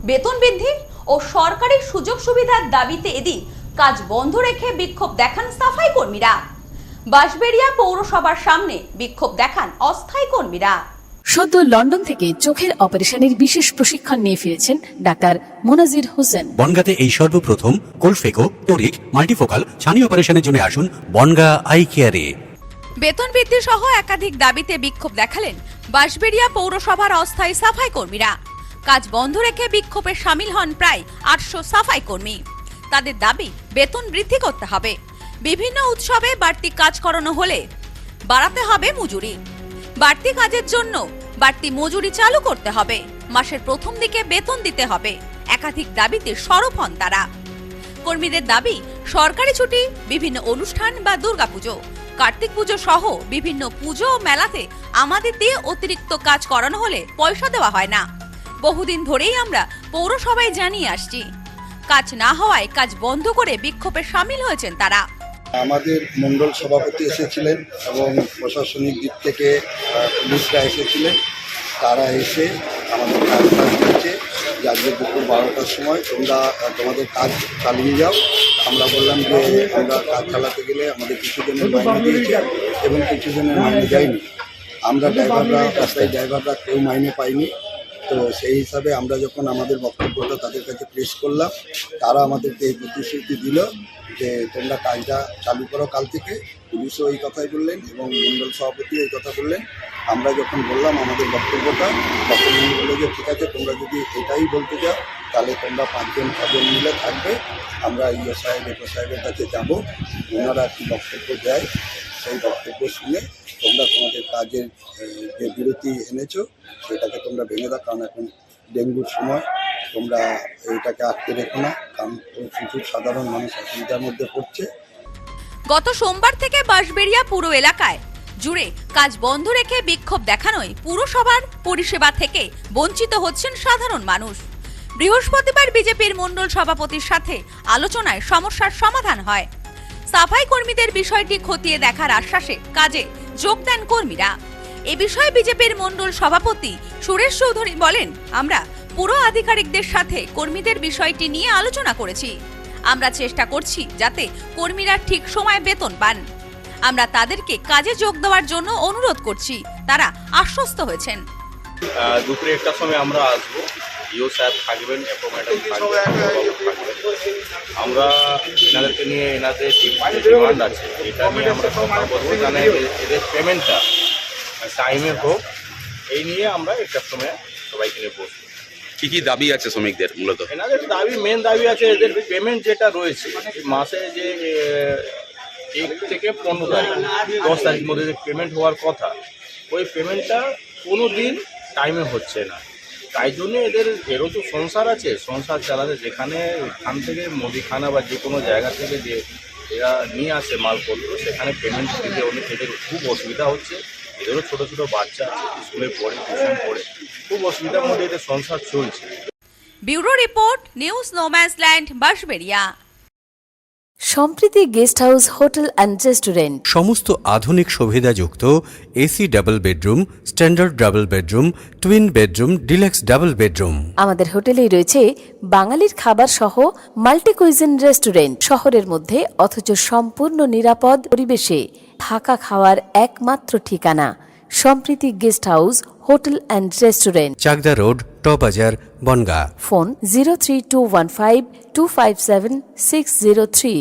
বেতন বৃদ্ধি ও সরকারি সুযোগ সুবিধার দাবিতে এদিন কাজ বন্ধ রেখে বিক্ষোভ দেখান সাফাই কর্মীরা। বাঁশবেড়িয়া পৌরসভার সামনে বিক্ষোভ দেখান অস্থায়ী কর্মীরা। সদ্য লন্ডন থেকে চোখের অপারেশনের বিশেষ প্রশিক্ষণ নিয়ে ফিরেছেন ডাক্তার মোনাজির হোসেন। বনগাঁতে এই সর্বপ্রথম কোলফেকো, টোরিক, মাল্টিফোকাল ছানি অপারেশনের জন্য আসুন বনগাঁ আই কেয়ারে। বেতন বৃদ্ধি সহ একাধিক দাবিতে বিক্ষোভ দেখালেন বাঁশবেড়িয়া পৌরসভার অস্থায়ী সাফাই কর্মীরা। কাজ বন্ধ রেখে বিক্ষোভে সামিল হন প্রায় 800 সাফাই কর্মী। তাদের দাবি বেতন বৃদ্ধি করতে হবে, বিভিন্ন উৎসবে বাড়তি কাজ করানো হলে বাড়াতে হবে মজুরি, বাড়তি কাজের জন্য বাড়তি মজুরি চালু করতে হবে, মাসের প্রথম দিকে বেতন দিতে হবে। একাধিক দাবিতে সরব হন তারা। কর্মীদের দাবি সরকারি ছুটি, বিভিন্ন অনুষ্ঠান বা দুর্গাপুজো, কার্তিক পুজো সহ বিভিন্ন পুজো ও মেলাতে আমাদের দিয়ে অতিরিক্ত কাজ করানো হলে পয়সা দেওয়া হয় না। বহুদিন ধরেই আমরা পৌরসভায় জানিয়ে আসছি, কাজ না হওয়ায় কাজ বন্ধ করে বিক্ষোভে সামিল হয়েছেন তারা। আমাদের মণ্ডল সভাপতি এসেছিলেন এবং প্রশাসনিক দিক থেকে পুলিশরা এসেছিলেন। তারা এসে আমাদের কাজ দিয়েছে যে আজকে দুপুর 12টার সময় তোমরা তোমাদের কাজ চালিয়ে যাও। আমরা বললাম যে আমরা কাজ চালাতে গেলে আমাদের কিছু জনের মাইনে দিয়েছে এবং কিছু জনের মাইনে দেয়নি। আমরা রাস্তায় ড্রাইভাররা কেউ মাইনে পাইনি। তো সেই হিসাবে আমরা যখন আমাদের বক্তব্যটা তাদের কাছে পেশ করলাম, তারা আমাদেরকে এই প্রতিশ্রুতি দিল যে তোমরা কাজটা চালু করো কাল থেকে। পুলিশও এই কথাই বললেন এবং মণ্ডল সভাপতি এই কথা বললেন। আমরা যখন বললাম আমাদের বক্তব্যটা, তখন উনি বললো যে ঠিক আছে, তোমরা যদি এটাই বলতে যাও তাহলে তোমরা 5জন মিলে থাকবে, আমরা ইয়ে সাহেব এটো সাহেবের কাছে যাবো, ওনারা কি বক্তব্য দেয় সেই বক্তব্য শুনে তোমরা তোমাদের কাজের যে বিরতি এনেছো সেটাকে তোমরা ভেঙে দাও, কারণ এখন ডেঙ্গুর সময়, তোমরা এইটাকে আটকে রেখো না, কারণ প্রচুর সাধারণ মানুষ অসুবিধার মধ্যে পড়ছে। গত সোমবার থেকে বাঁশবেড়িয়া পুরো এলাকায় জুড়ে কাজ বন্ধ রেখে বিক্ষোভ দেখানোয় পুরসভার পরিষেবা থেকে বঞ্চিত হচ্ছেন সাধারণ মানুষ। বৃহস্পতিবার বিজেপির মণ্ডল সভাপতির সাথে আলোচনায় সমস্যার সমাধান হয়। সাফাই কর্মীদের বিষয়টি খতিয়ে দেখার আশ্বাসে কাজে যোগ দেন কর্মীরা। এ বিষয়ে বিজেপির মণ্ডল সভাপতি সুরেশ চৌধুরী বলেন, আমরা পুরো আধিকারিকদের সাথে কর্মীদের বিষয়টি নিয়ে আলোচনা করেছি। আমরা চেষ্টা করছি যাতে কর্মীরা ঠিক সময়ে বেতন পান। আমরা তাদেরকে কাজে যোগ দেওয়ার জন্য অনুরোধ করছি, তারা আশ্বস্ত হয়েছেন। দুপুরে 1টার সময় আমরা আসবো, ইও সাহেব থাকবেন, ম্যাডাম থাকবেন, আমরা এনাদেরকে নিয়ে এনাদের ডিমান্ড আছে, এটা নিয়ে আমরা কথা বলবো, জানে এদের পেমেন্টটা টাইমে হোক, এই নিয়ে আমরা 1টার সময় সবাইকে নিয়ে বসবো। কি কি দাবি আছে শ্রমিকদের? মূলত এনাদের দাবি, মেন দাবি আছে এদের পেমেন্ট যেটা রয়েছে মাসে, যে 1 থেকে 15 তারিখ 10 তারিখ মধ্যে যে পেমেন্ট হওয়ার কথা, ওই পেমেন্টটা কোনো দিন টাইমে হচ্ছে না। তাই জন্য এরও তো সংসার আছে, সংসার চালাতে যেখানে এখান থেকে মুদিখানা বা যে কোনো জায়গা থেকে যে এরা নিয়ে আসে মালপত্র, সেখানে পেমেন্ট দিতে এদের খুব অসুবিধা হচ্ছে। এদেরও ছোটো ছোটো বাচ্চা আছে, স্কুলে পড়ে, টিউশন পড়ে, খুব অসুবিধার মধ্যে এদের সংসার চলছে। Bureau report, news no man's land, Bansberia. Sampriti guest house, hotel and restaurant. সমস্ত আধুনিক সুবিধাযুক্ত AC double bedroom, standard double bedroom, twin bedroom, deluxe double bedroom. আমাদের হোটেলেই রয়েছে বাঙালির খাবার সহ মাল্টি কুইজিন রেস্টুরেন্ট। শহরের মধ্যে অথচ সম্পূর্ণ নিরাপদ পরিবেশে থাকা খাওয়ার একমাত্র ঠিকানা Sampriti guest house, hotel and restaurant, Chakdah road, টবাজার, বনগাঁ। ফোন 03215257603।